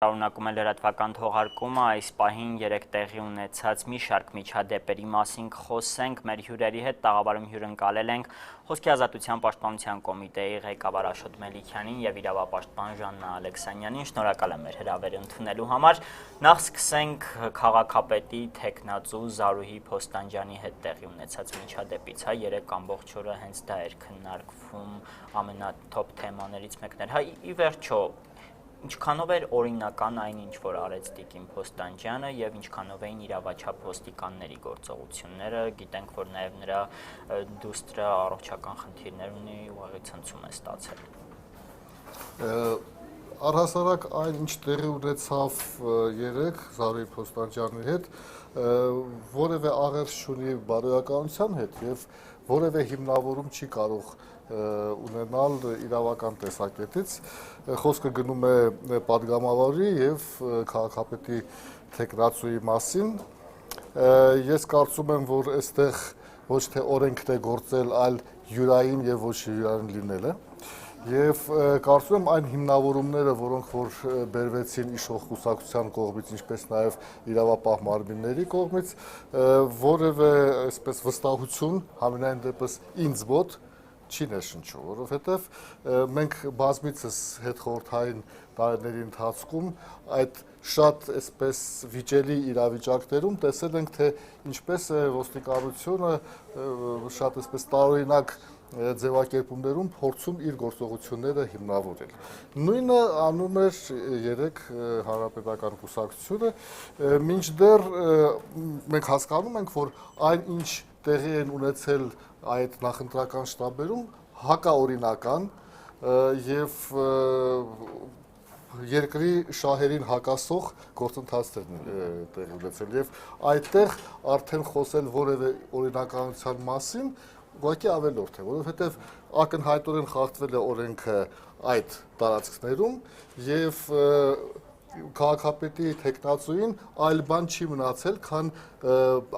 Շարունակում է լրատվական թողարկումը, այս պահին 3 տեղի ունեցած մի շարք միջադեպերի մասին խոսենք, մեր հյուրերի հետ տաղավարում հյուրընկալել ենք Խոսքի ազատության պաշտպանության կոմիտեի ղեկավար Աշոտ Մելիքյանին եւ իրավապաշտպան Ժաննա Ալեքսանյանին, շնորհակալ եմ մեր հրավերը ընդունելու համար։ Նախ սկսենք քաղաքապետի թեկնածու Զարուհի Փոստանջյանի հետ տեղի ունեցած միջադեպից, 3 ամբողջ օրը հենց դա էր քննարկվում, ամենաթոփ թեմաներից մեկն էր։ Ի վերջո ինչքանով էր օրինական այն, ինչ որ արեց Տիկին Փոստանջյանը եւ ինչքանով էին իրավաչափ ոստիկանների գործողությունները, գիտենք, որ նաեւ նրա դուստրը առողջական խնդիրներ ունի, ուղղակի ցնցում է ստացել։ Առհասարակ այն, ինչ տեղի ունեցավ երեկ Զարուհի Փոստանջյանի հետ, որևէ աղերս չունի բարոյականության հետ եւ որևէ հիմնավորում չի կարող ունենալ իրավական տեսակետից, խոսքը գնում է падգամավորի եւ քաղաքապետի թեկնածուի մասին։ Ես կարծում եմ, որ այստեղ ոչ թե օրենքն է գործել, այլ յուրային եւ ոչ յուրային լինելը։ Եվ կարծում եմ այն հիմնավորումները, որոնք որ բերվեցին իշխող կուսակցության կողմից, ինչպես նաեւ իրավապահ մարմինների կողմից, որևէ այսպես վստահություն համենայն դեպս ինձ մոտ չի ներշնչում, որովհետև մենք բազմիցս հետխորհրդային տարիների ընթացքում այդ շատ այսպես վիճելի իրավիճակներում տեսել ենք, թե ինչպես է ոստիկանությունը շատ այսպես տարօրինակ ձևակերպումներում փորձում իր գործողությունները հիմնավորել։ Նույնը անում էր երեք հանրապետական կուսակցությունը, մինչդեռ մենք հասկանում ենք, որ այն ինչ տեղի են ունեցել այդ նախընտրական շտաբերում հակաօրինական եւ երկրի շահերին հակասող գործընթացներ տեղի ունեցել եւ այդտեղ արդեն խոսել որևէ օրինականության մասին ուղղակի ավելորդ է, որովհետեւ ակնհայտորեն խախտվել է օրենքը այդ տարածքներում եւ քաղաքապետի թեկնածուին այլ բան չի մնացել, քան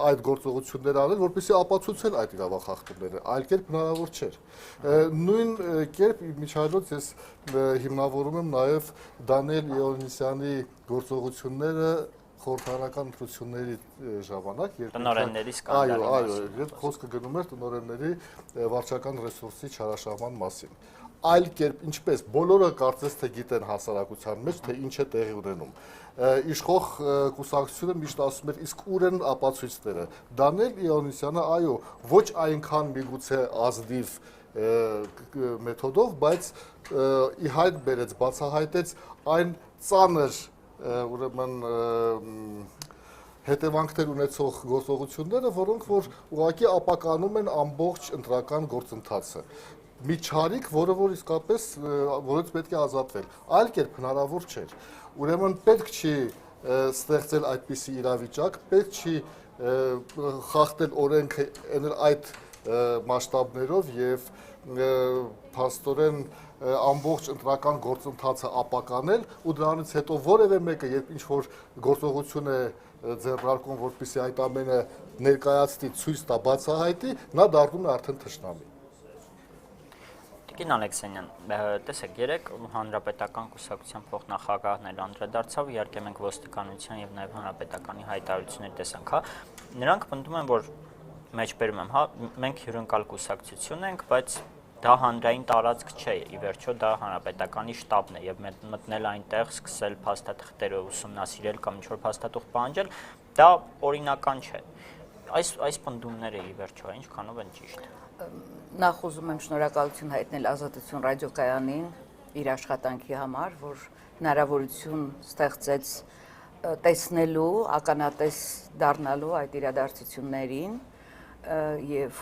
այդ գործողությունները անել, որպեսզի ապացուցել այդ իրավախախտումները, այլ կերպ հնարավոր չէր։ Նույն կերպ միջայլոց ես հիմնավորում եմ նաև Դանիել Իոնիսյանի գործողությունները խորհրդարանական ընտրությունների ժամանակ, տնօրենների սկանդալի այո, երբ խոսքը գնում էր տնօրենների վարչական ռեսուրսի չարաշահման մասին։ Այլ կերպ, ինչպես բոլորը կարծես թե գիտեն հասարակության մեջ, թե ինչ է տեղի ունենում։ Իշխող կուսակցությունը միշտ ասում էր, իսկ ուր են ապացույցները։ Դանիել Իոնիսյանը, այո, ոչ այնքան միգուցե ազնիվ մեթոդով, բայց ի հայտ բերեց, բացահայտեց այն ծանր, ուրեմն հետևանքներ ունեցող գործողությունները, որոնք որ ուղղակի ապականում են ամբողջ ընտրական գործընթացը։ Մի չարիք, որը որ իսկապես որից պետք է ազատվել, այլ կերպ հնարավոր չէր։ Ուրեմն պետք չի ստեղծել այդպիսի իրավիճակ, պետք չի խախտել օրենքը այդ մասշտաբներով եւ փաստորեն ամբողջ ընտրական գործընթացը ապականել ու դրանից հետո որևէ մեկը երբ ինչ որ գործողություն է ձեռնարկում, որպեսզի այդ ամենը ներկայացնի, ցույց տա, բացահայտի, նա դառնում է արդեն թշնամի։ Տիկին Ալեքսանյան, տեսեք, երեք հանրապետական կուսակցության փոխնախագահն էլ անդրադարձավ, իհարկե մենք ոստիկանության եւ նաեւ հանրապետականի հայտարարություններ տեսանք, նրանք պնդում են, որ մեջբերում եմ, մենք հյուրընկալ կուսակցություն ենք, բայց դա հանրային տարածք չէ, ի վերջո դա հանրապետականի շտաբն է եւ մտնել այնտեղ, սկսել փաստաթղթերը ուսումնասիրել կամ ինչ-որ փաստաթուղթ պահանջել, դա օրինական չէ։ Այս պնդումները ի վերջո ինչքանով են ճիշտ։ Նախ ուզում եմ շնորհակալություն հայտնել Ազատություն ռադիոկայանին իր աշխատանքի համար, որ հնարավորություն ստեղծեց տեսնելու, ականատես դառնալու այդ իրադարձություններին եւ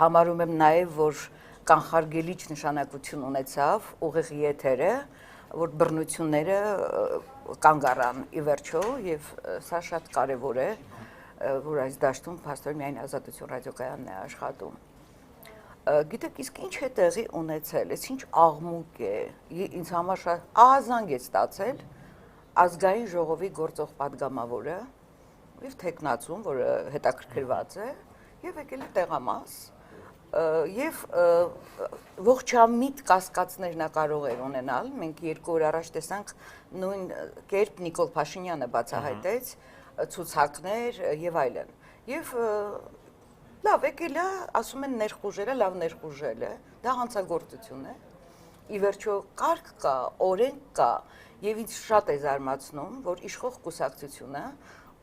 համարում եմ նաեւ, որ կանխարգելիչ նշանակություն ունեցավ ուղիղ եթերը, որ բռնությունները կանգ առան ի վերջո եւ սա շատ կարեւոր է, որ այս դաշտում փաստորեն միայն Ազատություն ռադիոկայանն է աշխատում։ Գիտեք, իսկ ինչ է տեղի ունեցել, այս ինչ աղմուկ է, ինձ համար շատ ահազանգ է ստացել ազգային ժողովի գործող падգամավորը եւ թեկնածուն, որը հետաքրքրված է եւ եկել է տեղամաս Եվ ողջամիտ կասկածներ նա կարող էր ունենալ։ Մենք 2 օր առաջ տեսանք նույն կերպ Նիկոլ Փաշինյանը բացահայտեց ցուցակներ եւ այլն։ Եվ լավ եկել է, ասում են ներխուժել է, լավ ներխուժել է, դա հանցագործություն է։ Ի վերջո կարգ կա, օրենք կա, եւ ինձ շատ է զարմացնում, որ իշխող կուսակցությունը,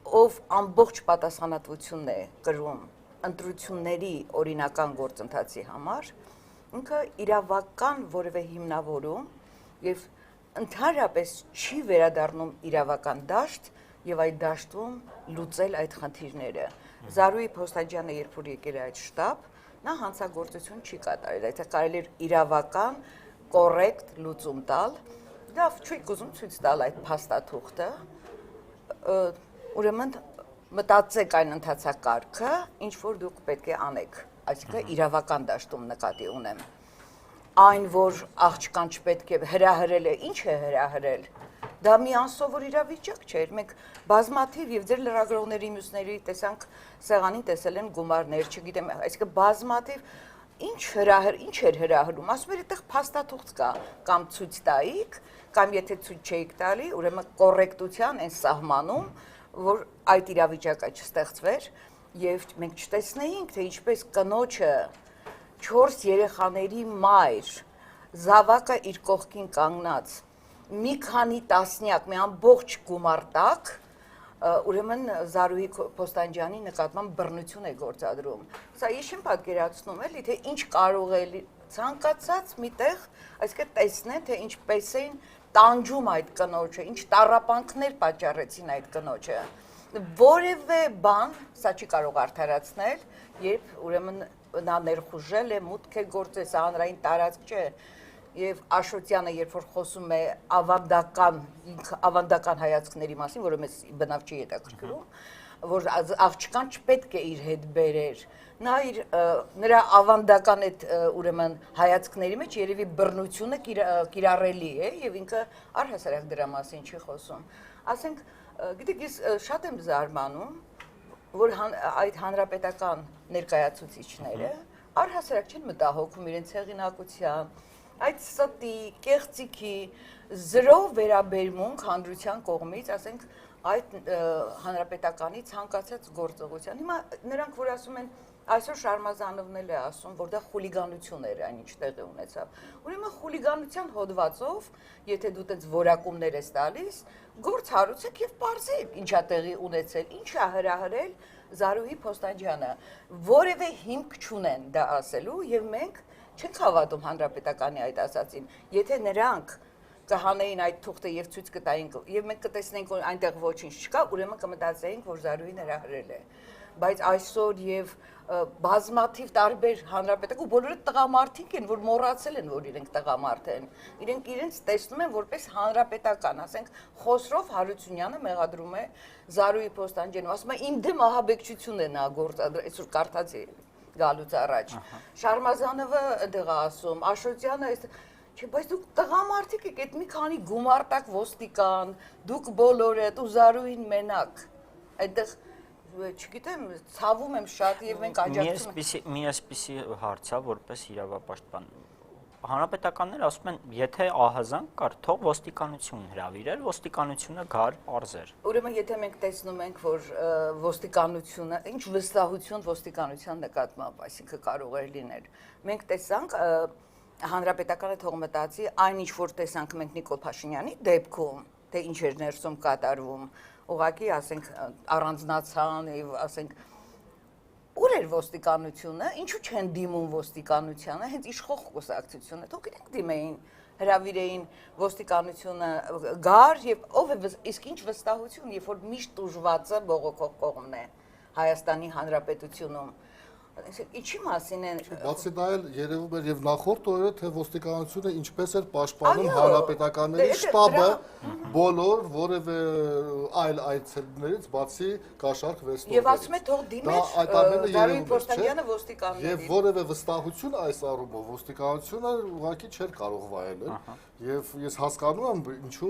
ով ամբողջ պատասխանատվությունն է կրում ընտրությունների օրինական գործընթացի համար, ինքը իրավական որևէ հիմնավորում եւ ընդհանրապես չի վերադառնում իրավական դաշտ եւ այդ դաշտում լուծել այդ խնդիրները։ Զարուհի Փոստանջյանը երբ որ եկել է այդ շտաբ, նա հանցագործություն չի կատարել, այդ կարելի էր իրավական կոռեկտ լուծում տալ։ Լավ, չի ուզում ցույց տալ այդ փաստաթուղթը, ուրեմն մտածեք այն ընթացակարգը, ինչ որ դուք պետք է անեք, այսինքն իրավական դաշտում նկատի ունեմ։ Այն, որ աղջկան չպետք է հրահրել է, ինչ է հրահրել, դա մի անսովոր իրավիճակ չէր, մենք բազմաթիվ եւ ձեր լրագրողների մյուսների տեսանք սեղանին տեսել են գումարներ, չգիտեմ, այսինքն բազմաթիվ ինչ էր հրահրում, ասում էր այդտեղ փաստաթուղթ կա, կամ ցույց տայիք, կամ եթե ցույց չէիք տալի, ուրեմն կոռեկտության այն սահմանում, որ այդ իրավիճակը չստեղծվեր եւ մենք չտեսնեինք, թե ինչպես կնոջը 4 երեխաների մայր զավակը իր կողքին կանգնած մի քանի տասնյակ մի ամբողջ գումար տակ ուրեմն Զարուհի Փոստանջյանի նկատմամբ բռնություն է գործադրում։ Սա ինչ եմ պատկերացնում էլի, թե ինչ կարող է ցանկացած միտեղ, այսինքն տեսնեն, թե ինչպես էին տանջում այդ կնոջը, ինչ տառապանքներ պատճառեցին այդ կնոջը։ Որևէ բան սա չի կարող արդարացնել, երբ ուրեմն նա ներխուժել է, մուտք է գործել, սա հանրային տարածք չէ։ Եվ Աշոտյանը, երբ որ խոսում է ավանդական հայացքների մասին, որը մեզ բնավ չի հետաքրքրում, որ աղջկան չպետք է իր հետ բերեր, նրա ավանդական այդ ուրեմն հայացքների մեջ երևի բռնությունը կիրառելի է եւ ինքը առհասարակ դրա մասին չի խոսում։ Ասենք, գիտեք, ես շատ եմ զարմանում, որ այդ հանրապետական ներկայացուցիչները առհասարակ չեն մտահոգում իրենց հեղինակության, այդ ստի, կեղծիքի, զրո վերաբերմունք հանրության կողմից, ասենք, այդ հանրապետականի ցանկացած գործողության։ Հիմա նրանք, որ ասում են, այսօր Շարմազանովն էլ է ասում, որ դա խուլիգանություն էր, այնինչ տեղի ունեցավ։ Ուրեմն խուլիգանության հոդվածով, եթե դու տենց որակումներ ես տալիս, գործ հարուցեք եւ պարզեք ինչա տեղի ունեցել, ինչա հրահրել Զարուհի Փոստանջյանը, որևէ հիմք չունեն դա ասելու եւ մենք չենք հավատում հանրապետականի այդ ասացին։ Եթե նրանք կհանեին այդ թուղթը եւ ցույց կտային եւ մենք կտեսնենք որ այնտեղ ոչինչ չկա, ուրեմն կմտածեինք, որ Զարուհին հրահրել է։ Բայց այսօր եւ բազմաթիվ տարբեր հանրապետակ ու բոլորը տղամարդիկ են, որ մոռացել են, որ իրենք տղամարդ են։ Իրենք իրենց տեսնում են որպես հանրապետական, ասենք Խոսրով Հարությունյանը մեղադրում է Զարուհի Փոստանջյանին, ասում է իմ դեմ ահաբեկչություն է նա գործադրել, այսօր կարդացի գալուց առաջ։ Շարմազանովը այդտեղ ասում, Աշոտյանը չէ, բայց դուք տղամարդիկ եք, այդ մի քանի գումարտակ ոստիկան, դուք բոլորը, ու Զարուհին մենակ։ Այդտեղ չգիտեմ, ցավում եմ շատ եւ մենք աջակցում ենք։ Մի այսպիսի հարց է, որպես իրավապաշտպան։ Հանրապետականները ասում են, եթե ահազանգ կար, թող ոստիկանություն հրավիրեր, ոստիկանությունը գար, պարզեր։ Ուրեմն եթե մենք տեսնում ենք, որ ոստիկանությունը, ինչ վստահություն ոստիկանության նկատմամբ, այսինքն կարող է լինել։ Մենք տեսանք հանրապետականը թող մտածի այն ինչ որ տեսանք մենք Նիկոլ Փաշինյանի դեպքում, թե ինչ էր ներսում կատարվում, ուղղակի ասենք առանձնացան եւ ասենք ուր էր ոստիկանությունը, ինչու չեն դիմում ոստիկանությանը, հենց իշխող կուսակցությունը, թող իրենք դիմեին, հրավիրեին ոստիկանությունը գար եւ ով է իսկ ինչ վստահություն, երբ որ միշտ ուժվածը բողոքող կողմն է Հայաստանի Հանրապետությունում։ Ինչի մասին են Բացի դա էլ երևում էր եւ նախորդ օրը թե ոստիկանությունը ինչպես էր պաշտպանում հանրապետականների շտաբը բոլոր որևէ այլ այցելուներից բացի կաշառք վեստորներից։ Եվ ասում է թող դիմեր Զարուհի Փոստանջյանը ոստիկաններին։ Եվ որևէ վստահություն այս առումով ոստիկանությունը ուղղակի չէր կարող վայելել Եվ ես հասկանում եմ, ինչու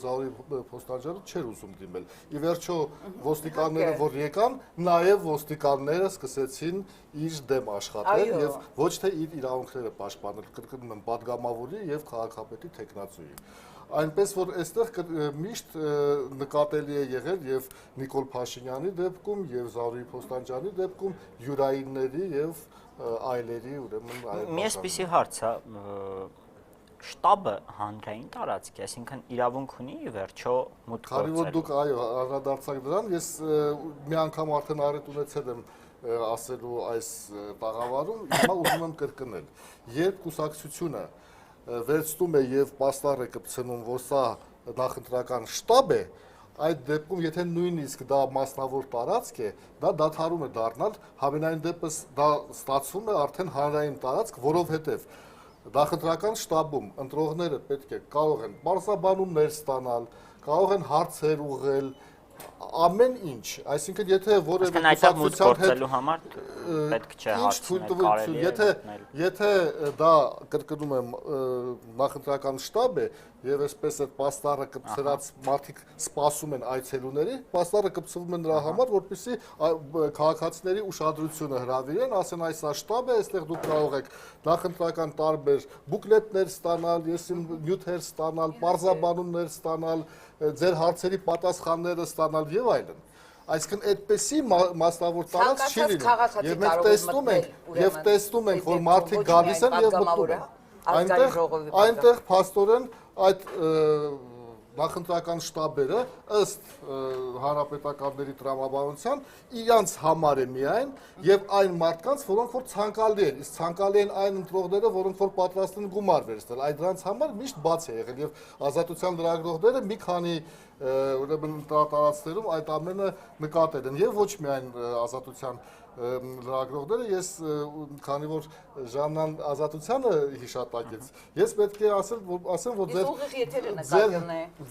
Զարուհի Փոստանջյանը չէր ուզում դիմել։ Ի վերջո ոստիկանները, որ եկան, նաև ոստիկանները սկսեցին իր դեմ աշխատել եւ ոչ թե իր իրավունքները պաշտպանել, կրկնում եմ, падգամավորի եւ քաղաքապետի տեխնացուի։ Այնպես որ այստեղ միշտ նկատելի է եղել եւ Նիկոլ Փաշինյանի դեպքում եւ Զարուհի Փոստանջյանի դեպքում յուրայինների եւ այլերի, ուրեմն այլ։ Մի էսպիսի հարց է, շտաբը հանրային տարածք է, այսինքն իրավունք ունի ի վերջո մուտք գործել։ Քանի որ դուք այո, անդրադարձաք դրան, ես մի անգամ արդեն առիթ ունեցել եմ ասելու այս տաղավարում, հիմա ուզում եմ կրկնել։ Երբ կուսակցությունը վերցնում է եւ պաստառ է կպցնում, որ սա նախընտրական շտաբ է, այդ դեպքում եթե նույնիսկ դա մասնավոր տարածք է, դա դադարում է դառնալ, համենայն դեպս դա ստացվում է արդեն հանրային տարածք, որովհետեւ նախընտրական շտաբում ընտրողները պետք է կարող են բարձրաբանումներ ստանալ, կարող են հարցեր ուղղել, ամեն ինչ, այսինքն եթե որևէ կուսակցության համար պետք չէ հարցնել, կարելի է եթե դա կրկնում եմ նախընտրական շտաբ է եւ այսպես այդ պաստառը կպցրած մարդիկ սպասում են այցելուների, պաստառը կպցվում է նրա համար, որպեսզի քաղաքացիների ուշադրությունը հրավիրեն, ասեն այս սա շտաբ է, այստեղ դուք կարող եք նախընտրական տարբեր բուկլետներ ստանալ, նյութեր ստանալ, պարզաբանումներ ստանալ, ձեր հարցերի պատասխանները ստանալ եւ այլն։ Այսինքն այդպեսի մասնավոր տարածք չի լինում։ Եվ մենք տեսնում ենք, որ մարդիկ գալիս են եւ մտնում են։ Այնտեղ փաստորեն այդ նախընտրական շտաբերը ըստ հանրապետականների տրամաբանության իրանց համար է միայն եւ այն մարդկանց, որոնք որ ցանկալի են, իսկ ցանկալի են այն ընտրողները, որոնք որ պատրաստ են գումար վերցնել, այդ դրանց համար միշտ բաց է եղել եւ ազատության լրագրողները մի քանի ուրեմն տարածքներում այդ ամենը նկատել են եւ ոչ միայն ազատության լրագրողները, ես քանի որ Ժաննան ազատությանը հիշատակեց, ես պետք է ասեմ, որ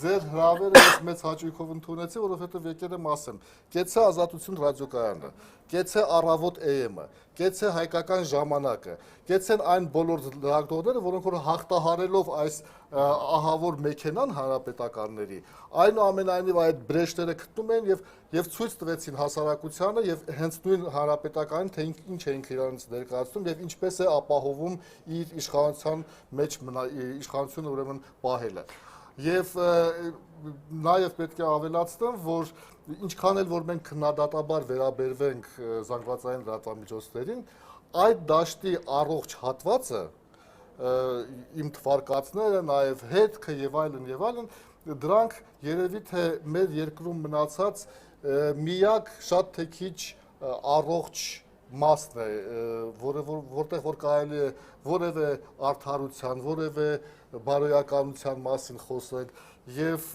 ձեր հրավերը ես մեծ հաճույքով ընդունեցի, որովհետև եկել եմ ասեմ, կեցե ազատություն ռադիոկայանը, կեցե առավոտ AM-ը, կեցե հայկական ժամանակը, կեցեն այն բոլոր լրագրողները, որոնք որ հաղթահարելով այս ահավոր մեքենան հանրապետականների, այնուամենայնիվ այդ բրեշները գտնում են եւ ցույց տվեցին հասարակությանը եւ հենց նույն հանրապետականին, թե ինչ էինք իրանից ներկայացնում եւ ինչպես է ապահովում իր իշխանության մեջ իշխանությունը ուրեմն պահելը։ Եվ նաեւ պետք է ավելացնեմ, որ ինչքան էլ որ մենք քննադատաբար վերաբերվենք զանգվածային լրատվամիջոցներին, այդ դաշտի առողջ հատվածը իմ թվարկածները, նաև հետքը եւ այլն, դրանք երևի թե մեր երկրում մնացած միակ շատ թե քիչ առողջ մասն է, որտեղ որ կարելի է որևէ արդարության, որևէ բարոյականության մասին խոսել եւ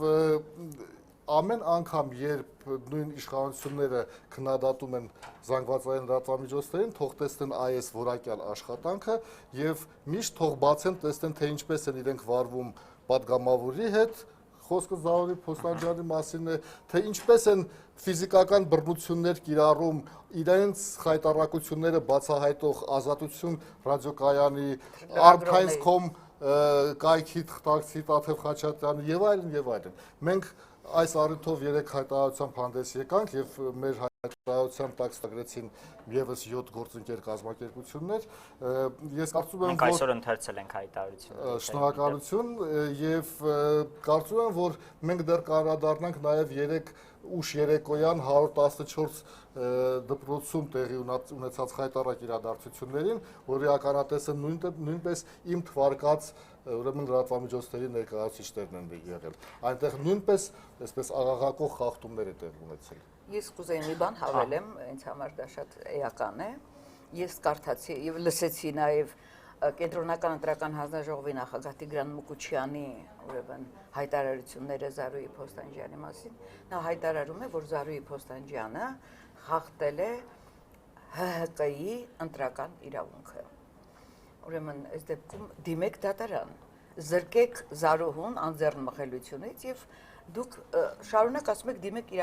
ամեն անգամ, երբ նույն իշխանությունները քննադատում են զանգվածային լրատվամիջոցներին, թող տեսնեն այս որակյալ աշխատանքը եւ միշտ թող բացեն, տեսնեն, թե ինչպես են իրենք վարվում падգամավորի հետ, խոսքը Զարուհի Փոստանջյանի մասին է, թե ինչպես են ֆիզիկական բռնություններ կիրառում իրենց խայտառակությունները բացահայտող ազատություն ռադիոկայանի, Artimes.com կայքի թղթակցի Տաթև Խաչատրյանի եւ այլն։ Մենք այս առիթով 3 հայտարարությամբ հանդես եկանք եւ մեր հայտարարության տակ ստագրեցին եւս 7 գործընկեր կազմակերպություններ։ Ես կարծում եմ, որ այսօր ընթերցել ենք հայտարարությունը։ Շնորհակալություն եւ կարծում եմ, որ մենք դեռ կանդրադառնանք նաեւ 3 ուշ երեկոյան 114 դպրոցում տեղի ունեցած խայտառակ իրադարձություններին, որի ականատեսը նույնպես իմ թվարկած ուրեմն լրատվամիջոցների ներկայացուցիչներն են եղել։ Այնտեղ նույնպես այսպես աղաղակող խախտումներ է տեղի ունեցել։ Ես կուզեի մի բան հավելեմ, ինձ համար դա շատ էական է։ Ես կարդացի եւ լսեցի նաեւ Կենտրոնական ընտրական հանձնաժողովի նախագահ Տիգրան Մուկուչյանի ուրեմն հայտարարությունները Զարուհի Փոստանջյանի մասին։ Նա հայտարարում է, որ Զարուհի Փոստանջյանը խախտել է ՀՀԿ-ի ընտրական իրավունքը։ Ուրեմն այս դեպքում դիմեք դատարան, զրկեք Զարուհուն անձեռնմխելիությունից եւ դուք շարունակ ասում եք դիմեք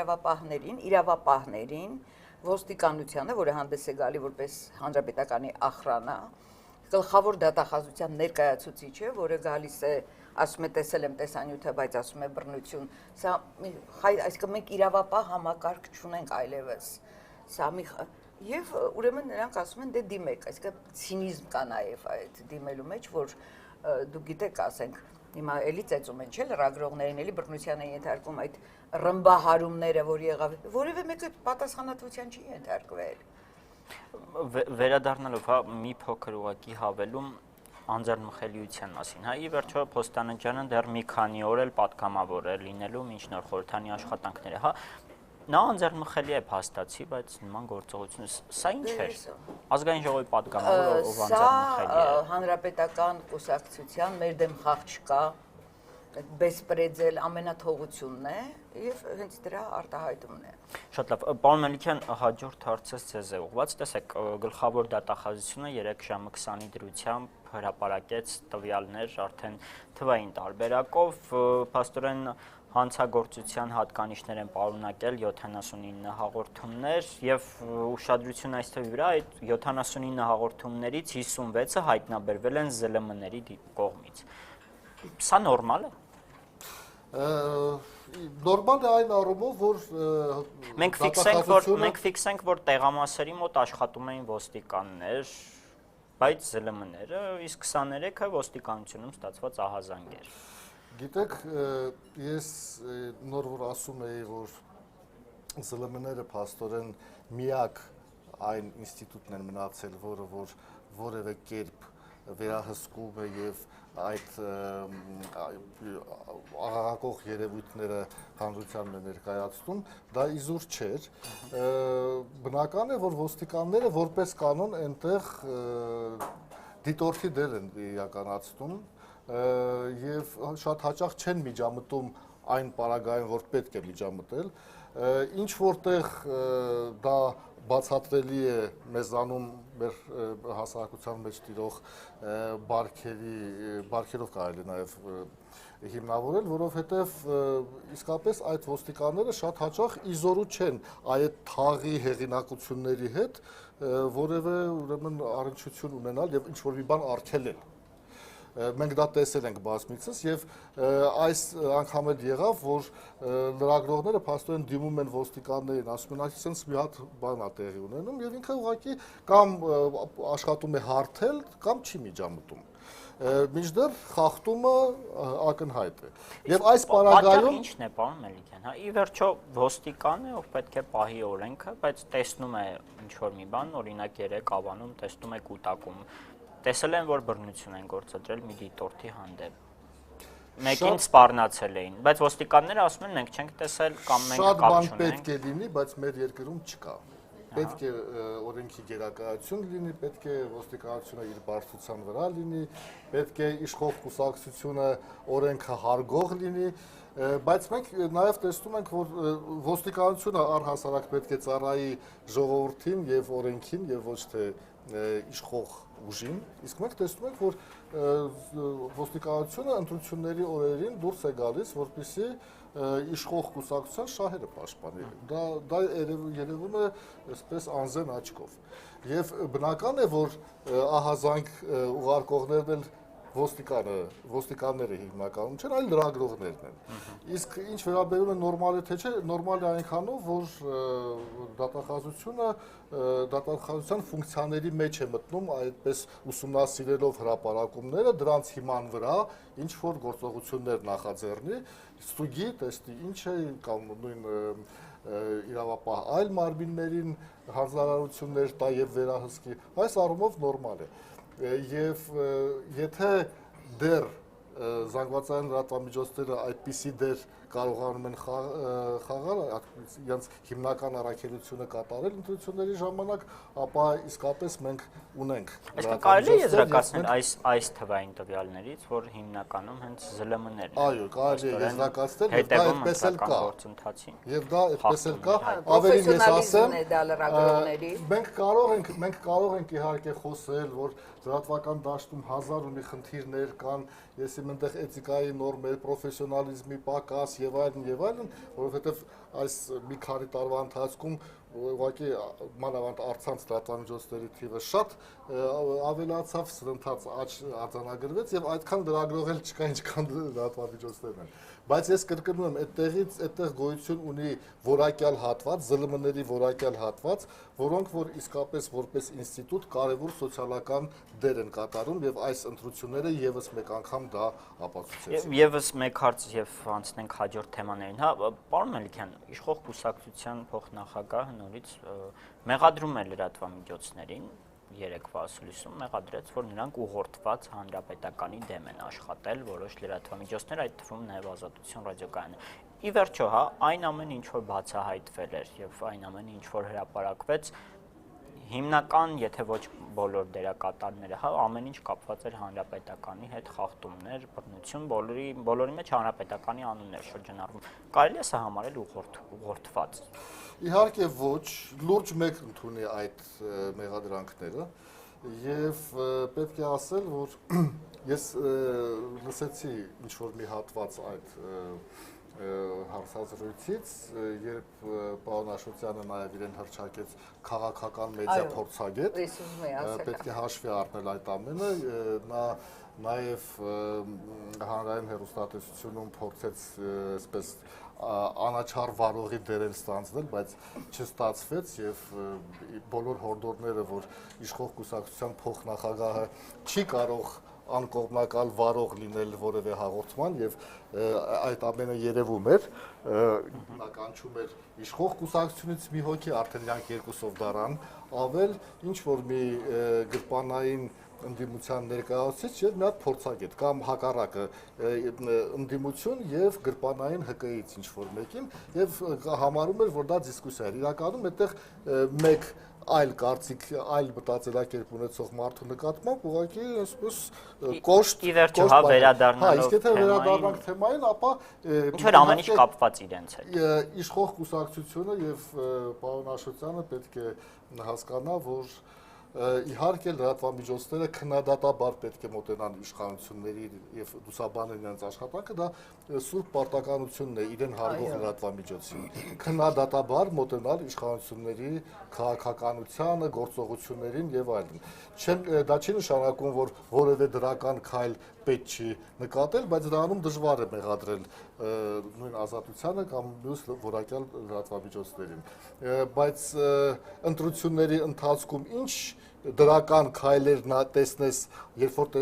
իրավապահներին, ոստիկանությանը, որը հանդես է գալի որպես հանրապետականի ախրանա, գլխավոր դատախազության ներկայացուցիչը, որը գալիս է ասում է տեսել եմ տեսանյութը, բայց ասում է բռնություն։ Սա այսինքն մենք իրավապահ համակարգ չունենք այլևս։ Սա մի եւ ուրեմն նրանք ասում են դե դիմեք, այսինքն ցինիզմ կա նաեւ այդ դիմելու մեջ, որ դուք գիտեք, ասենք, հիմա էլի ծեծում են, չէ՞, լրագրողներին, էլի բռնության են ենթարկում այդ ռմբահարումները, որ եղավ, որևէ մեկը պատասխանատվության չի ենթարկվել։ Վերադառնալով, հա, մի փոքր ուղղակի հավելում անձեռնմխելիության մասին, հա, ի վերջո Փոստանջյանը դեռ մի քանի օր էլ պատգամավոր է լինելու մինչ նոր խորհրդանի աշխատանքները, հա, նա անձեռնմխելի է փաստացի, բայց նման գործողություն, սա ինչ է։ Ազգային ժողովի պատգամավորը ով անձեռնմխելի է։ Հանրապետական կուսակցության մեր դեմ խաղ չկա, բեսպրեդել ամենաթողությունն է եւ հենց դրա արտահայտումն է։ Շատ լավ, պարոն Մելիքյան, հաջորդ հարցս ձեզ է ուղղված, տեսեք, գլխավոր դատախազությունը 3 ժամը 20-ի դրությամբ հրապարակեց տվյալներ արդեն թվային տարբերակով, փաստորեն հանցագործության հատկանիշներ են պարունակել 79 հաղորդումներ եւ ուշադրություն այս թվի վրա այդ 79 հաղորդումներից 56-ը հայտնաբերվել են ԶԼՄ-ների կողմից։ Սա նորմալ է։ Նորմալ է այն առումով, որ մենք ֆիքսենք, որ տեղամասերի մոտ աշխատում էին ոստիկաններ, բայց ԶԼՄ-ները, իսկ 23-ը ոստիկանությունում ստացված ահազանգեր։ Գիտեք, ես նոր որ ասում էի, որ ԶԼՄ-ները փաստորեն միակ այն ինստիտուտն են մնացել, որը որ որևէ կերպ վերահսկում է եւ այդ աղաղակող երևույթները հանրությանն է ներկայացնում, դա իզուր չէր։ Բնական է, որ ոստիկանները որպես կանոն այնտեղ դիտորդի դեր են իրականացնում եւ շատ հաճախ չեն միջամտում այն պարագային, որ պետք է միջամտել, ինչ որտեղ դա բացատրելի է մեզանում մեր հասարակության մեջ տիրող բարքերով կարելի նաև հիմնավորել, որովհետև իսկապես այդ ոստիկանները շատ հաճախ իզորու չեն այդ թաղի հեղինակությունների հետ որևէ ուրեմն առնչություն ունենալ եւ ինչ-որ մի բան արգելել։ Մենք դա տեսել ենք բազմիցս եւ այս անգամ էլ եղավ, որ լրագրողները փաստորեն դիմում են ոստիկաններին, ասում են, այսինքն մի հատ բան է տեղի ունենում եւ ինքը ուղղակի կամ աշխատում է հարթել, կամ չի միջամտում։ Մինչդեռ խախտումը ակնհայտ է։ Եվ այս պարագայում ինչն է, պարոն Մելիքյան, հա, ի վերջո ոստիկան է, ով պետք է պահի օրենքը, բայց տեսնում է ինչ-որ մի բան, օրինակ 3 ավանում տեսնում է կուտակում։ Տեսել են, որ բռնություն են գործադրել մի դիտորդի հանդեպ։ Մեկին սպառնացել էին, բայց ոստիկանները ասում են, մենք չենք տեսել կամ մենք շատ կապ բան չունենք։ պետք է լինի, բայց մեր երկրում չկա։ Պետք է օրենքի գերակայություն լինի, պետք է ոստիկանությունը իր բարձրության վրա լինի, պետք է իշխող կուսակցությունը օրենքը հարգող լինի, բայց մենք նաև տեսնում ենք, որ ոստիկանությունը առհասարակ պետք է ծառայի ժողովրդին եւ օրենքին եւ ոչ թե իշխող ուժին, իսկ մենք տեսնում ենք, որ ոստիկանությունը ընտրությունների օրերին դուրս է գալիս, որպեսզի իշխող կուսակցության շահերը պաշտպանի։ Դա երևում է այսպես անզեն աչքով։ Եվ բնական է, որ ահազանգ ուղարկողներն էլ ոստիկանները հիմնականում չեն, այլ լրագրողներն են։ Իսկ ինչ վերաբերում է նորմալ է թե չէ, նորմալ է այնքանով, որ դատախազության ֆունկցիաների մեջ է մտնում այդպես ուսումնասիրելով հրապարակումները, դրանց հիման վրա ինչ որ գործողություններ նախաձեռնի, ստուգի, տեսնի ինչ է կամ նույն իրավապահ այլ մարմիններին հանձնարարություններ տա եւ վերահսկի, այս առումով նորմալ է։ Եվ եթե դեռ զանգվածային լրատվամիջոցները այդպիսի դեր կարողանում են խաղալ, իրենց հիմնական առաքելությունը կատարել ընտրությունների ժամանակ, ապա իսկապես մենք ունենք։ Այսինքն կարելի է եզրակացնել այս թվային տվյալներից, որ հիմնականում հենց ԶԼՄ-ներն են։ Այո, կարելի է եզրակացնել, եւ դա այդպես էլ կա։ Եվ դա այդպես էլ կա, ավելին ես ասեմ, մենք կարող ենք իհարկե խոսել, որ լրատվական դաշտում հազար ու մի խնդիրներ կան, ես իմ այնտեղ էթիկայի նորմեր, պրոֆեսիոնալիզմի պակաս եւ այլն, որովհետեւ այս մի քանի տարվա ընթացքում ուղղակի մանավանդ առցանց լրատվամիջոցների թիվը շատ ավելացավ, սրընթաց աճ արձանագրվեց եւ այդքան լրագրող էլ չկա, ինչքան լրատվամիջոցներն են։ Բայց ես կրկնում եմ, այդտեղ գոյություն ունի որակյալ հատված, ԶԼՄ-ների որակյալ հատված, որոնք որ իսկապես որպես ինստիտուտ կարևոր սոցիալական դեր են կատարում եւ այս ընտրությունները եւս մեկ անգամ դա ապացուցեցին։ Եվս մեկ հարց եւ անցնենք հաջորդ թեմաներին, հա, պարոն Մելիքյան, իշխող կուսակցության փոխնախագահը նորից մեղադրում է լրատվամիջոցներին երեկվա ասուլիսում մեղադրեց, որ նրանք ուղղորդված հանրապետականի դեմ են աշխատել որոշ լրատվամիջոցներ, այդ թվում նաև Ազատություն ռադիոկայանը։ Ի վերջո, հա, այն ամենը, ինչ որ բացահայտվել էր եւ այն ամենը, ինչ որ հրապարակվեց, հիմնական, եթե ոչ բոլոր դերակատարները, հա, ամեն ինչ կապված էր հանրապետականի հետ, խախտումներ, բռնություն, բոլորի մեջ հանրապետականի անուններ շրջանառվում։ Կարելի է սա համարել ուղղորդված։ Իհարկե ոչ, լուրջ մեկ ընդունի այդ մեղադրանքները եւ պետք է ասել, որ ես լսեցի ինչ որ մի հատված այդ հարցազրույցից, երբ պարոն Աշոտյանը նաև իրեն հռչակեց քաղաքական մեդիա փորձագետ, պետք է հաշվի առնել այդ ամենը, նա նաև հանրային հեռուստատեսությունում փորձեց այսպես անաչառ վարողի դերել ստանձնել, բայց չստացվեց եւ բոլոր հորդորները, որ իշխող կուսակցության փոխնախագահը չի կարող անկողմնակալ վարող լինել որևէ հաղորդման եւ այդ ամենը երևում էր, կանչում էր իշխող կուսակցությունից մի հոգի, արդեն իրանք երկուսով դարան, ավել ինչ որ մի գրպանային ընդդիմության ներկայացուցիչ եւ մի հատ փորձագետ կամ հակառակը ընդդիմություն եւ գրպանային ՀԿ-ից ինչ որ մեկին եւ համարում էր, որ դա դիսկուսիա էր։ Իրականում այդտեղ մեկ այլ կարծիք, այլ մտածելակերպ ունեցող մարդու նկատմամբ ուղղակի այսպես կոշտ ի վերջո հա վերադառնալով իսկ եթե վերադառնանք թեմային, ապա ինչ որ ամեն ինչ կապված իրենց հետ։ Իշխող կուսակցությունը եւ պարոն Աշոտյանը պետք է հասկանա, որ իհարկե լրատվամիջոցները քննադատաբար պետք է մոտենան իշխանությունների եւ դուսաբաների իրենց աշխատանքը, դա սուրբ պարտականությունն է իրեն հարգող լրատվամիջոցին։ Քննադատաբար մոտենալ իշխանությունների քաղաքականությանը, գործողություններին եւ այլն։ Դա չի նշանակում, որ որևէ դրական քայլ պետք չի նկատել, բայց դրանում դժվար է մեղադրել նույն Ազատությանը կամ մյուս որակյալ լրատվամիջոցներին։ Բայց ընտրությունների ընթացքում ինչ դրական քայլեր տեսնես, երբ որ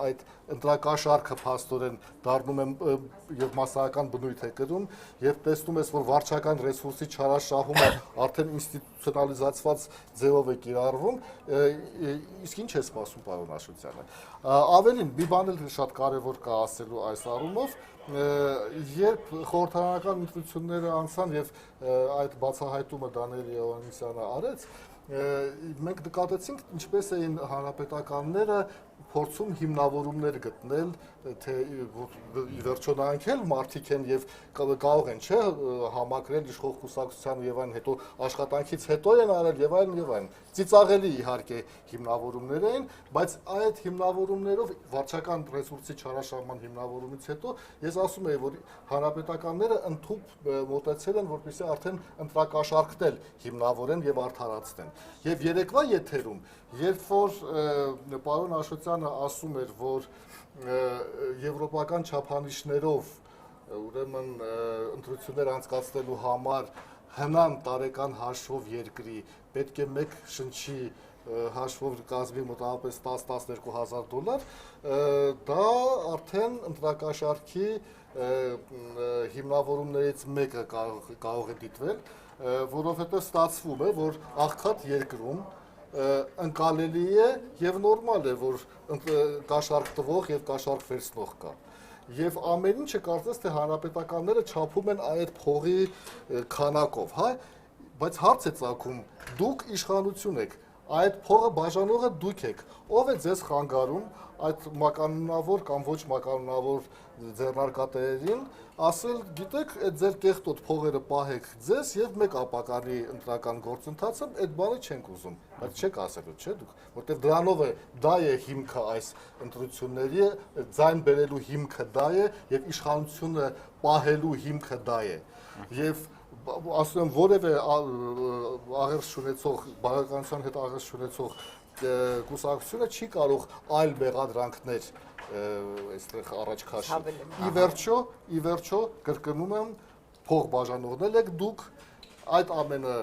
այդ ընտրակաշարքը փաստորեն դառնում է եւ massական բնույթ է կրում, եւ տեսնում ես, որ վարչական ռեսուրսի չարաշահումը արդեն ինստիտուցիոնալիզացված ձևով է կիրառվում, իսկ ինչ է սպասում պարոն Աշոտյանը։ Ավելին, մի բան էլ շատ կարեւոր կա ասելու այս առումով, երբ խորհրդարանական ընտրությունները անցան եւ այդ բացահայտումը Դանիել Յովհաննիսյանը արեց, մենք նկատեցինք ինչպես էին հանրապետականները փորձում հիմնավորումներ գտնել, թե ի վերջո նրանք էլ մարդիկ են եւ կարող են, չէ, համակրել իշխող կուսակցության եւ այն հետո աշխատանքից հետո են արել եւ այլն եւ այլն։ Ծիծաղելի իհարկե հիմնավորումներ էին, բայց այդ հիմնավորումներով վարչական ռեսուրսի չարաշահման հիմնավորումից հետո ես ասում եմ, որ հանրապետականները ընդհանուր մոտեցել են, որպեսզի արդեն ընտրակաշարքներ հիմնավորեն եւ արդարացնեն։ Եվ երեկվա եթերում, երբ որ պարոն Աշոտյանը ասում էր, որ եվրոպական չափանիշներով ուրեմն ընտրություններ անցկացնելու համար հնան տարեկան հաշվով երկրի պետք է մեկ շնչի հաշվով կազմի մոտավորապես 10-12 հազար $, դա արդեն ընտրակաշարքի հիմնավորումներից մեկը կարող է դիտվել, որովհետև ստացվում է, որ աղքատ երկրում ընկալելի է եւ նորմալ է, որ կաշառք տվող եւ կաշառք վերցնող կա։ Եվ ամեն ինչը կարծես թե հանրապետականները չափում են այդ փողի քանակով, հա, բայց հարց է ծագում, դուք իշխանություն եք, այդ փողը բաժանողը դուք եք, ով է ձեզ խանգարում այդ մականունավոր կամ ոչ մականունավոր ձեռնարկատերերին ասել, գիտեք, այդ ձեր կեղտոտ փողերը պահեք ձեզ եւ մեկ ապականի ընտրական գործընթացը այդ բանը չենք ուզում, բայց չեք ասելու, չէ՞ դուք, որտեղ դրանով է դա է հիմքը այս ընտրությունների, ձայն բերելու հիմքը դա է եւ իշխանությունը պահելու հիմքը դա է։ Եվ ասում եմ, որևէ աղերս ունեցող, բարոյականության հետ աղերս ունեցող կուսակցությունը չի կարող այլ մեղադրանքներ այստեղ առաջ քաշել։ Ի վերջո կրկնում եմ, փող բաժանողներ եք դուք, այդ ամենը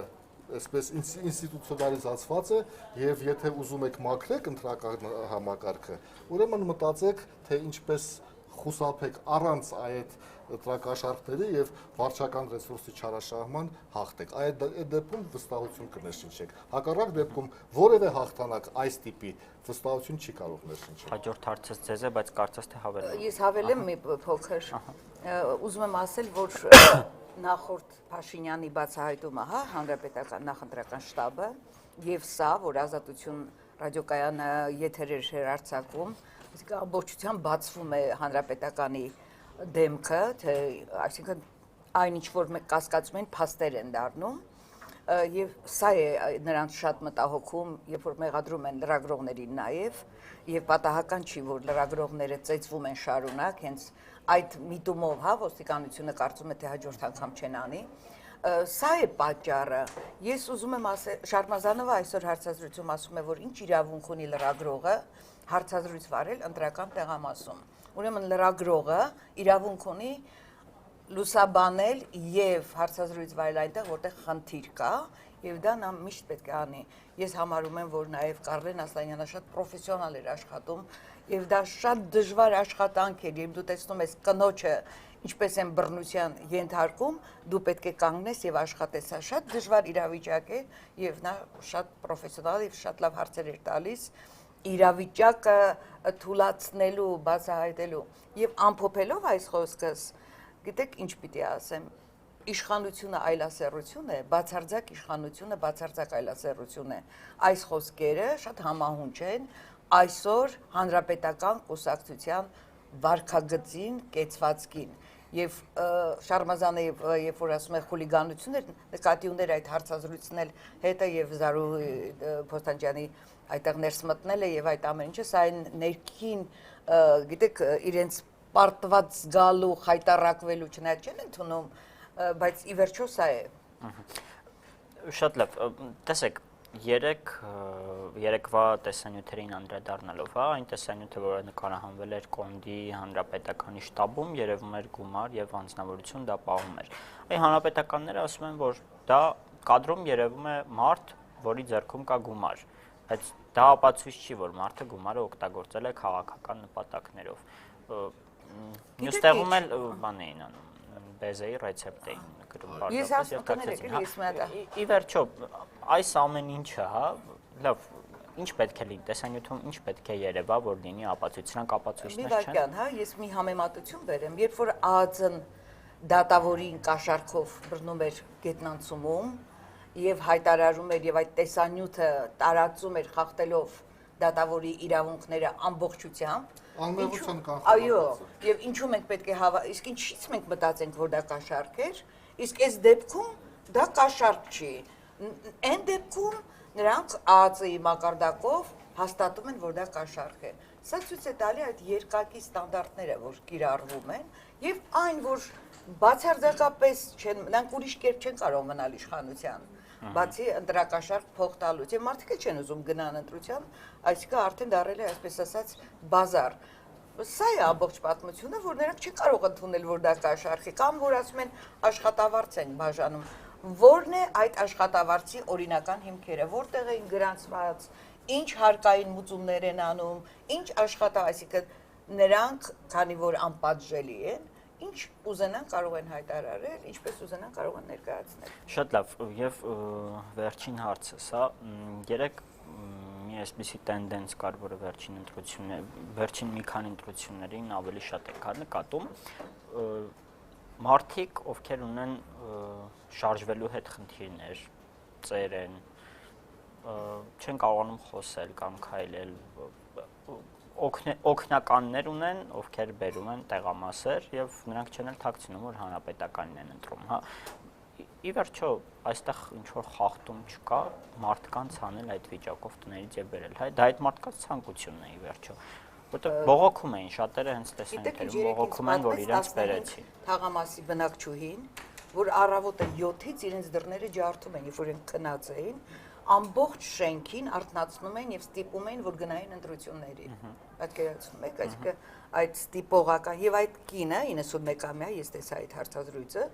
այսպես ինստիտուցիոնալիզացված է եւ եթե ուզում եք մաքրեք ընտրական համակարգը, ուրեմն մտածեք, թե ինչպես խուսափեք առանց այդ ընտրակաշառքների եւ վարչական ռեսուրսի չարաշահման հաղթեք։ Այդ դեպքում վստահություն կներշնչեք։ Հակառակ դեպքում որևէ հաղթանակ այս տիպի վստահություն չի կարող ներշնչել։ Հաջորդ հարցս ձեզ է, բայց կարծես թե հավելեմ։ Ես հավելեմ մի փոքր։ Ուզում եմ ասել, որ նախորդ Փաշինյանի բացահայտումը, հանրապետական նախընտրական շտաբը եւ սա, որ Ազատություն ռադիոկայանը եթերեր հեռարձակում, այսինքն ամբողջությամբ բացվում է հանրապետականի դեմքը, թե այսինքն այն ինչ որ մենք կասկածում են, փաստեր են դառնում, եւ սա է նրանց շատ մտահոգում, երբ որ մեղադրում են լրագրողներին նաեւ, եւ պատահական չի, որ լրագրողները ծեծվում են շարունակ, հենց այդ միտումով, ոստիկանությունը կարծում է, թե հաջորդ անգամ չեն անի։ Սա է պատճառը։ Ես ուզում եմ ասել, Շարմազանովը այսօր հարցազրույցում ասում է, որ ինչ իրավունք ունի լրագրողը հարցազրույց վարել ընտրական տեղամասում։ Ուրեմն լրագրողը իրավունք ունի լուսաբանել եւ հարցազրույց վարել այնտեղ, որտեղ խնդիր կա, եւ դա նա միշտ պետք է անի։ Ես համարում եմ, որ նաեւ Կարլեն Ասլանյանը շատ պրոֆեսիոնալ էր աշխատում, եւ դա շատ դժվար աշխատանք էր, երբ դու տեսնում ես կնոջը ինչպես են բռնության ենթարկում, դու պետք է կանգնես եւ աշխատես, սա շատ դժվար իրավիճակ է եւ նա շատ պրոֆեսիոնալ եւ շատ լավ հարցեր էր տալիս իրավիճակը թույլատնելու, բացահայտելու եւ ամփոփելով այս խոսքս, գիտեք ինչ պիտի ասեմ, իշխանությունը այլասեռություն է, բացարձակ իշխանությունը բացարձակ այլասեռություն է։ Այս խոսքերը շատ համահունչ են այսօր հանրապետական կուսակցության վարքագծին, կեցվածքին։ Եվ Շարմազանը երբ որ ասում է խուլիգանություններ, նկատի ուներ այդ հարցազրույցն էլ հետը եւ Զարու Փոստանջյանի այդտեղ ներս մտնել է եւ այդ ամեն ինչը սա այն ներքին, գիտեք, իրենց պարտված զգալու, խայտարակվելու չնայած չեն ընդունում, բայց ի վերջո սա է։ Շատ լավ, տեսեք, երեկվա տեսանյութերին անդրադառնալով, այն տեսանյութը, որը նկարահանվել էր Կոնդի հանրապետականի շտաբում, երևում էր գումար եւ անձնավորություն դա պահում էր։ Այ հանրապետականները ասում են, որ դա կադրում երևում է մարդ, որի ձեռքում կա գումար, բայց դա ապացույց չի, որ մարդը գումարը օգտագործել է քաղաքական նպատակներով։ Մյուս տեղում էլ բան էին անում, բեզեի ռեցեպտ էին գրում բարձրապես։ Ի վերջո, այս ամեն ինչը, լավ, ինչ պետք է լինի, տեսանյութում ինչ պետք է երևա, որ լինի ապացույցնակ ապացույցներ չեն։ Մի վարքյան, ես մի համեմատություն բերեմ, երբ որ ԱԱԾ-ն դատավորին կաշառքով բռնում էր գետնանցումում եւ հայտարարում էր եւ այդ տեսանյութը տարածում էր խախտելով դատավորի իրավունքները ամբողջությամբ, անմեղության կանխատեսումը։ Այո, եւ ինչու մենք պետք է իսկ ինչից մենք մտածենք, որ դա կաշառք էր, իսկ այս դեպքում դա կաշառք չի։ Այն դեպքում նրանք ԱԱԾ-ի մակարդակով հաստատում են, որ դա կաշառք է։ Սա ցույց է տալի այդ երկակի ստանդարտները, որ կիրառվում են, եւ այն, որ բացարձակապես չեն, նրանք ուրիշ կերպ չեն կարող մնալ իշխանության, բացի ընտրակաշառք փող տալուց, եւ մարդիկ չեն ուզում գնան ընտրության, այսինքն արդեն դարել է, այսպես ասած, բազար։ Սա է ամբողջ պատմությունը, որ նրանք չեն կարող ընդունել, որ դա կաշառք է, կամ որ ասում են աշխատավարձ են բաժանում։ Որն է այդ աշխատավարձի օրինական հիմքերը, որտեղ են գրանցված, ինչ հարկային մուծումներ են անում, ինչ այսինքն նրանք, քանի որ անպատժելի են, ինչ ուզենան կարող են հայտարարել, ինչպես ուզենան կարող են ներկայացնել։ Շատ լավ, եւ վերջին հարցը, սա երեք մի այսպիսի տենդենս կար, որը վերջին մի քանի ընտրություններին ավելի շատ է նկատում, մարդիկ, ովքեր ունեն շարժվելու հետ խնդիրներ, ծեր են, չեն կարողանում խոսել կամ քայլել, օգնականներ ունեն, ովքեր բերում են տեղամասեր եւ նրանք չեն էլ թաքցնում, որ հանրապետականին են ընտրում, հա։ Ի վերջո, այստեղ ինչ որ խախտում չկա, մարդկանց անել այդ վիճակով տներից եւ բերել, հա, դա այդ մարդկանց ցանկությունն է ի վերջո, որտեղ բողոքում էին շատերը հենց տեսանյութերում բողոքում են, որ իրենց բերեցին։ Թաղամասի բնակչուհին, որ առավոտը 7-ից իրենց դռները ջարդում են, երբ որ են քնած էին, ամբողջ շենքին արթնացնում են եւ ստիպում են, որ գնային ընտրությունների։ Պատկերացնում եք, այսինքն այդ ստիպողական եւ այդ կինը 91-ամյա, ես տեսա այդ հարցազրույցը,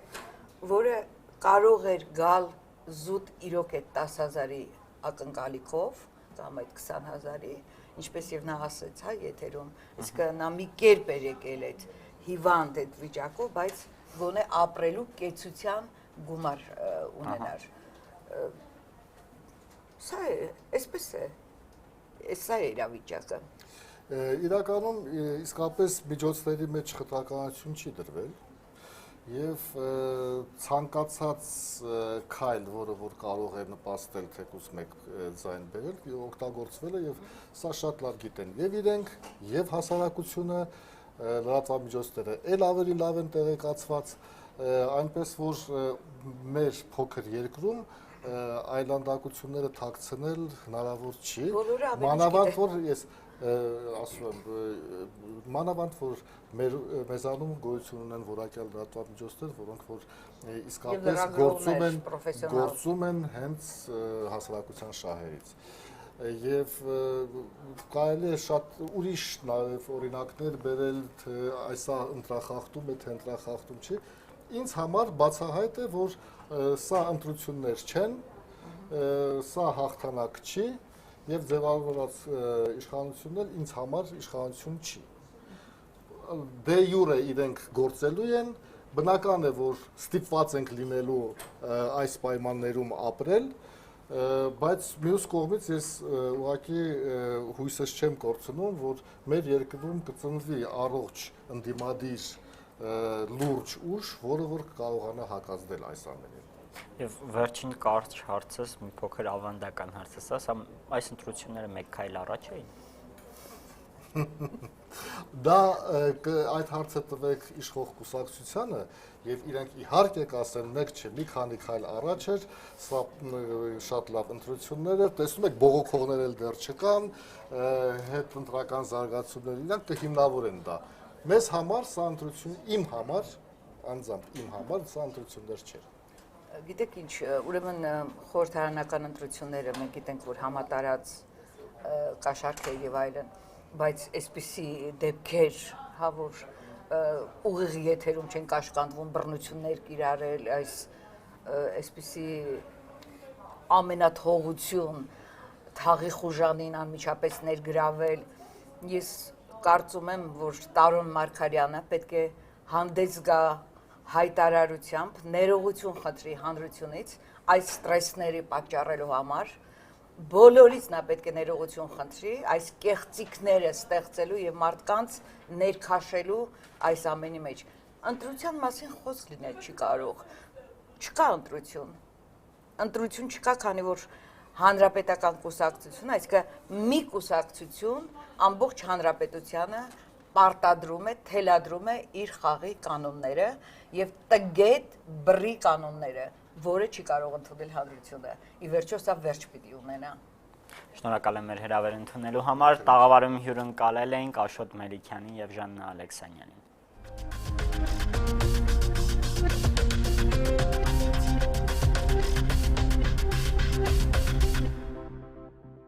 որը կարող էր գալ զուտ իրոք այդ 10,000-ի ակնկալիքով կամ այդ 20,000-ի, ինչպես եւ նա ասեց, հա, եթերում, իսկ նա մի կերպ էր եկել այդ հիվանդ այդ վիճակով, բայց գոնե ապրելու կեցության գումար ունենար։ Սա է, այսպես է, սա է իրավիճակը։ Իրականում իսկապես միջոցների մեջ խտրականություն չի դրվել եւ ցանկացած քայլ, որը որ կարող է նպաստել թեկուզ մեկ ձայն բերել, օգտագործվել է եւ սա շատ լավ գիտեն եւ իրենք եւ հասարակությունը լրատվամիջոցները ել ավելի լավ են տեղեկացված, այնպես որ մեր փոքր երկրում այլանդակությունները թաքցնել հնարավոր չի, մանավանդ որ ես ասում եմ, մանավանդ որ մեզանում գոյություն ունեն որակյալ լրատվամիջոցներ, որոնք որ իսկապես գործում են հենց հասարակության շահերից։ Եվ կարելի է շատ ուրիշ նաև օրինակներ բերել, թե այսա ընտրախախտում է, թե ընտրախախտում չի։ Ինձ համար բացահայտ է, որ սա ընտրություններ չեն, սա հաղթանակ չի եւ ձևավորված իշխանությունն էլ ինձ համար իշխանություն չի։ Դե յուրե իրենք գործելու են, բնական է, որ ստիպված ենք լինելու այս պայմաններում ապրել, բայց մյուս կողմից ես ուղղակի հույսս չեմ կորցնում, որ մեր երկրում կծնվի առողջ ընդդիմադիր լուրջ ուժ, որը որ կարողանա հակազդել այս ամենին։ Եվ վերջին կարճ հարցս, մի փոքր ավանդական հարցս, այս ընտրությունները մեկ քայլ առաջ էին։ Դա այդ հարցը տվեք իշխող կուսակցությանը եւ իրենք իհարկե կասեն մեկ չէ, մի քանի քայլ առաջ էր, սա շատ լավ ընտրություններ էր, տեսնում եք բողոքողներ էլ դեռ չկան, հետ ընտրական զարգացումներ, իրանք կհիմնավորեն դա։ Մեզ համար սա ընտրություն, իմ համար, անձամբ իմ համար սա ընտրություններ չէր։ Գիտեք ինչ, ուրեմն խորհրդարանական ընտրությունները մենք գիտենք, որ համատարած կաշառք է եւ այլն, բայց այսպիսի դեպքեր, հա, որ ուղիղ եթերում չեն կաշկանդվում, բռնություններ կիրառել, այսպիսի ամենաթողություն, թաղի խուժանին անմիջապես ներգրավել, ես կարծում եմ, որ Տարոն Մարգարյանը պետք է հանդես գա հայտարարությամբ, ներողություն խնդրի հանրությունից այս ստրեսների պատճառելու համար, բոլորից նա պետք է ներողություն խնդրի այս կեղծիքները ստեղծելու եւ մարդկանց ներքաշելու այս ամենի մեջ։ Ընտրության մասին խոսք լինել չի կարող։ Չկա ընտրություն։ Ընտրություն չկա, քանի որ հանրապետական կուսակցությունը, այսինքն մի կուսակցություն ամբողջ հանրապետությանը պարտադրում է, թելադրում է իր խաղի կանոնները եւ տգետ բռի կանոնները, որը չի կարող ընդունել հանրությունը։ Ի վերջո սա վերջ պիտի ունենա։ Շնորհակալ եմ մեր հրավեր ընդունելու համար, տաղավարում հյուրընկալել էինք Աշոտ Մելիքյանին եւ Ժաննա Ալեքսանյանին։